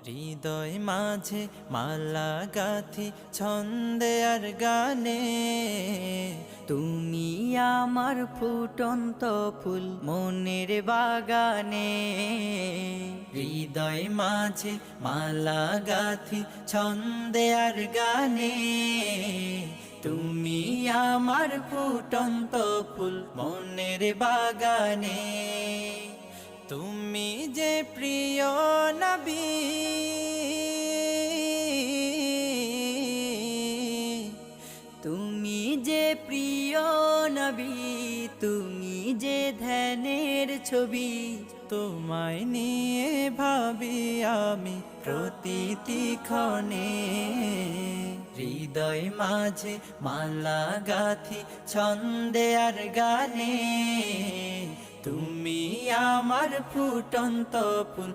হৃদয় মাঝে মালা গাথি ছন্দে আর গানে, তুমি আমার ফুটন্ত ফুল মনের বাগানে। হৃদয় মাঝে মালা গাথি ছন্দে আর গানে, তুমি আমার ফুটন্ত ফুল মনের বাগানে। তুমি যে প্রিয় নবী, তুমি যে প্রিয় নবী, তুমি যে ধ্যানের ছবি। তোমায় নিয়ে ভাবি আমি প্রতিটি ক্ষণে। হৃদয় মাঝে মালা গাথি ছন্দে আর গানে, তুমি আমার ফুটন্ত ফুল